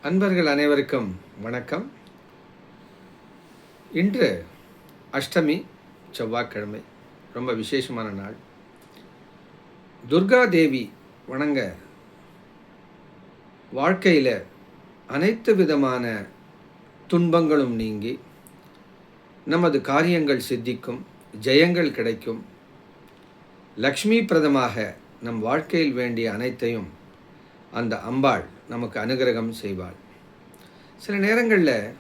அன்பர்கள் அனைவருக்கும் வணக்கம். இன்று அஷ்டமி, செவ்வாய்க்கிழமை, ரொம்ப விசேஷமான நாள். துர்கா தேவி வணங்க வாழ்க்கையில் அனைத்து விதமான துன்பங்களும் நீங்கி நமது காரியங்கள் சித்திக்கும், ஜெயங்கள் கிடைக்கும். லக்ஷ்மி பிரதமாக நம் வாழ்க்கையில் வேண்டிய அனைத்தையும் அந்த அம்பாள் நமக்கு அனுகிரகம் செய்வாள். சில நேரங்களில்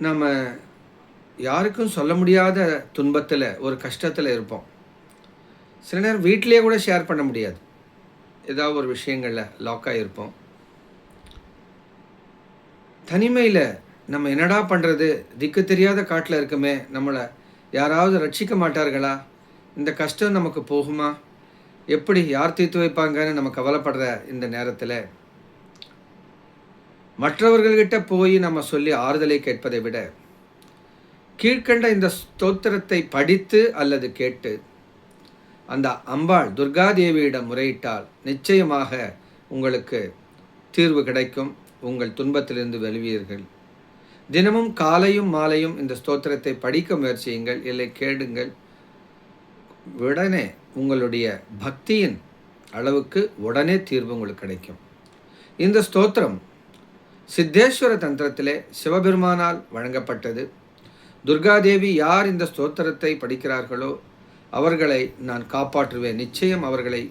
நம்ம யாருக்கும் சொல்ல முடியாத துன்பத்தில், ஒரு கஷ்டத்தில் இருப்போம். சில நேரம் வீட்டிலே கூட ஷேர் பண்ண முடியாது. ஏதாவது ஒரு விஷயங்களில் லாக்காக இருப்போம். தனிமையில் நம்ம என்னடா பண்ணுறது, திக்கு தெரியாத காட்டில் இருக்குமே, நம்மளை யாராவது ரட்சிக்க மாட்டார்களா, இந்த கஷ்டம் நமக்கு போகுமா, எப்படி யார் தீர்த்து வைப்பாங்கன்னு நம்ம கவலைப்படுற இந்த நேரத்தில் மற்றவர்கள்கிட்ட போய் நம்ம சொல்லி ஆறுதலை கேட்பதை விட கீழ்கண்ட இந்த ஸ்தோத்திரத்தை படித்து அல்லது கேட்டு அந்த அம்பாள் துர்காதேவியிடம் முறையிட்டால் நிச்சயமாக உங்களுக்கு தீர்வு கிடைக்கும். உங்கள் துன்பத்திலிருந்து வெளிவீர்கள். தினமும் காலையும் மாலையும் இந்த ஸ்தோத்திரத்தை படிக்க முயற்சியுங்கள், இல்லை கேளுங்கள். உடனே உங்களுடைய பக்தியின் அளவுக்கு உடனே தீர்வு உங்களுக்கு கிடைக்கும். இந்த ஸ்தோத்திரம் சித்தேஸ்வர தந்திரத்திலே சிவபெருமானால் வழங்கப்பட்டது. துர்காதேவி யார் இந்த ஸ்தோத்திரத்தை படிக்கிறார்களோ அவர்களை நான் காப்பாற்றுவேன், நிச்சயம் அவர்களை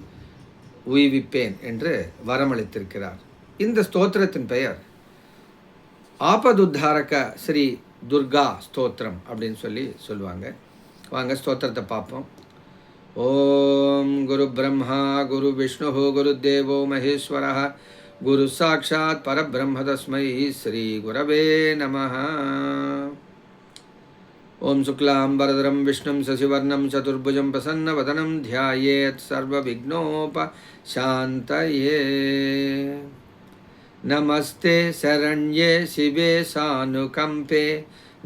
உய்விப்பேன் என்று வரமளித்திருக்கிறார். இந்த ஸ்தோத்திரத்தின் பெயர் ஆபதுத்தாரக ஸ்ரீ துர்கா ஸ்தோத்திரம் அப்படின்னு சொல்லுவாங்க. வாங்க ஸ்தோத்திரத்தை பார்ப்போம். ஓம் குரு பிரம்மா குரு விஷ்ணு குரு தேவோ மகேஸ்வரः குரு சாட்சாத் பரபிரம்ம தஸ்மை ஸ்ரீ குரவே நமः. ஓம் சுக்லாம்பரதரம் விஷ்ணும் சசிவர்ணம் சதுர்புஜம் பிரசன்னவதனம் த்யாயேத் சர்வவிக்னோபசாந்தயே. நமஸ்தே சரண்யே சிவே சானுகம்பே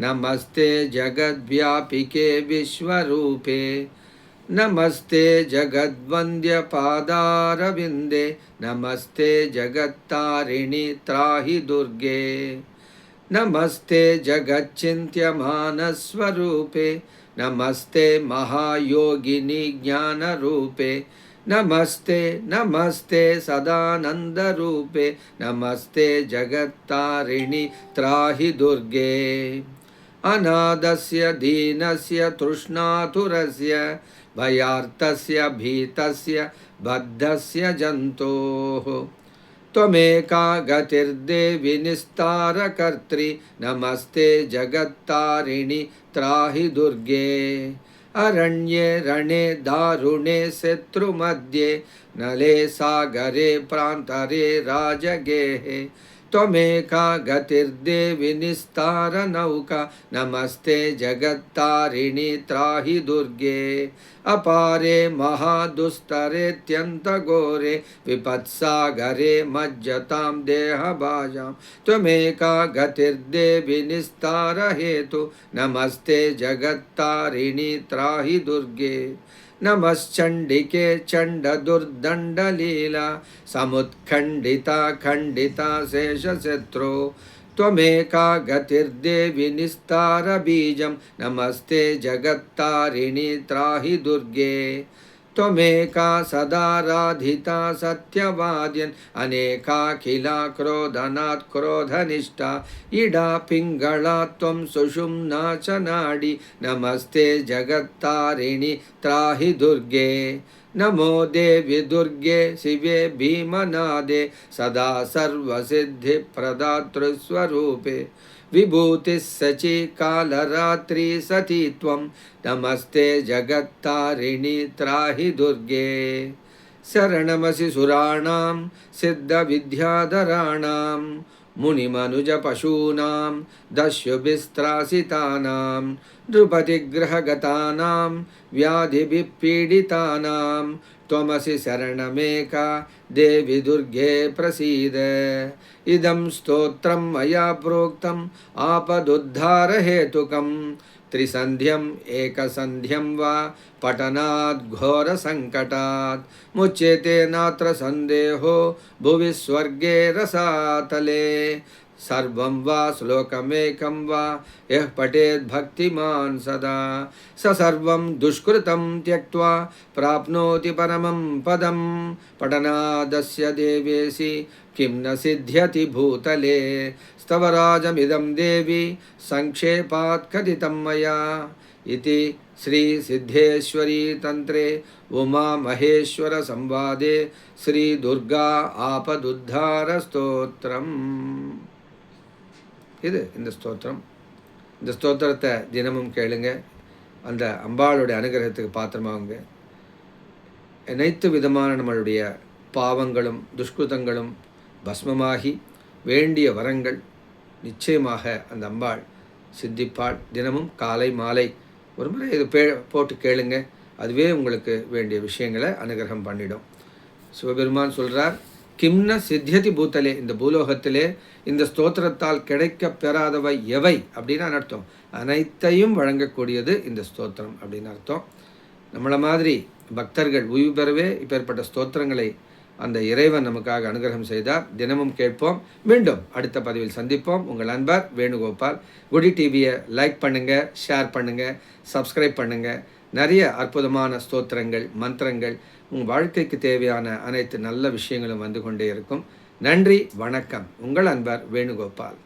நமஸ்தே ஜகத்வ்யாபிகே விஸ்வரூபே நமஸ்தே ஜகத்வந்திய பாதாரவிந்தே நமஸ்தே ஜகத்தாரிணி த்ராஹி துர்கே நமஸ்தே ஜகச்சிந்த்யமானஸ்வரூபே நமஸ்தே மகாயோகினி ஞானரூபே நமஸ்தே நமஸ்தே சதானந்தரூபே நமஸ்தே ஜகத்தாரிணி த்ராஹி துர்கே அநாதஸ்ய தீனஸ்ய திருஷ்ணாதுரஸ்ய भयार्तस्य भीतस्य बद्धस्य जन्तोः त्वमेका गतिर्देवि निस्तारकर्त्री नमस्ते जगत्तारिणि त्राहि दुर्गे अरण्ये रणे दारुणे शत्रुमध्ये नले सागरे प्रान्तरे राजगेहे त्वमेका गतिर्देवि निस्तारनौका नमस्ते जगत्तारिणि त्राहि दुर्गे अपारे महादुस्तरेत्यन्तघोरे विपत्सागरे मज्जतां देहभाजां त्वमेका गतिर्देवि निस्तारहेतु नमस्ते जगत्तारिणि त्राहि दुर्गे नमश्चण्डिके चण्डदुर्दण्डलीला समुत्खण्डिता खण्डिता शेषशत्रो त्वमेका गतिर्देवि निस्तारबीजं नमस्ते जगत्तारिणि त्राहि दुर्गे त्वमेका सदाराधिता सत्यवाद्यन् अनेकाखिला क्रोधनात् क्रोधनिष्ठा इडा पिङ्गळा त्वं सुषुम्ना च नाडी नमस्ते जगत्तारिणि त्राहि दुर्गे नमो देवि दुर्गे शिवे भीमनादे सदा सर्वसिद्धिप्रदातृस्वरूपे विभूतिः सची कालरात्रि सती त्वं नमस्ते जगत्तारिणि त्राहि दुर्गे शरणमसि सुराणां सिद्धविद्याधराणां मुनिमनुजपशूनां दस्युभिस्त्रासितानां नृपतिग्रहगतानां व्याधिभिः त्वमसि शरणमेका देवि दुर्गे प्रसीद इदं स्तोत्रं मया प्रोक्तम् आपदुद्धारहेतुकं त्रिसन्ध्यम् एकसन्ध्यं वा पठनात् घोरसङ्कटात् मुच्यते नात्र सन्देहो भुवि स्वर्गे रसातले सर्वं वा श्लोकमेकं वा यः पठेत् भक्तिमान् सदा स सर्वं दुष्कृतं त्यक्त्वा प्राप्नोति परमं पदं पठनादस्य देवेसि किं न सिद्ध्यति भूतले स्तवराजमिदं देवी संक्षेपात् कथितं मया इति श्री सिद्धेश्वरी तंत्रे उमा महेश्वर संवादे श्री दुर्गा आपदुद्धार स्तोत्रम இது இந்த ஸ்தோத்திரம். இந்த ஸ்தோத்திரத்தை தினமும் கேளுங்க. அந்த அம்பாளுடைய அனுகிரகத்துக்கு பாத்திரமாகுங்க. அனைத்து விதமான நம்மளுடைய பாவங்களும் துஷ்கிருதங்களும் பஸ்மமாகி வேண்டிய வரங்கள் நிச்சயமாக அந்த அம்பாள் சித்திப்பாள். தினமும் காலை மாலை ஒரு முறை இது போட்டு கேளுங்க. அதுவே உங்களுக்கு வேண்டிய விஷயங்களை அனுகிரகம் பண்ணிடும். சிவபெருமான் சொல்கிறார், கிம்ன சித்தியதி பூத்தலே, இந்த பூலோகத்திலே இந்த ஸ்தோத்திரத்தால் கிடைக்க பெறாதவை எவை அப்படின்னு அர்த்தம். அனைத்தையும் வழங்கக்கூடியது இந்த ஸ்தோத்திரம் அப்படின்னு அர்த்தம். நம்மளை மாதிரி பக்தர்கள் உய்வு பெறவே இப்பேற்பட்ட ஸ்தோத்திரங்களை அந்த இறைவன் நமக்காக அனுகிரகம் செய்தார். தினமும் கேட்போம். மீண்டும் அடுத்த பதிவில் சந்திப்போம். உங்கள் அன்பர் வேணுகோபால். குடி டிவியை லைக் பண்ணுங்கள், ஷேர் பண்ணுங்கள், சப்ஸ்கிரைப் பண்ணுங்கள். நிறைய அற்புதமான ஸ்தோத்திரங்கள் மந்திரங்கள் உங்கள் வாழ்க்கைக்கு தேவையான அனைத்து நல்ல விஷயங்களும் வந்து கொண்டே இருக்கும். நன்றி, வணக்கம். உங்கள் அன்பர் வேணுகோபால்.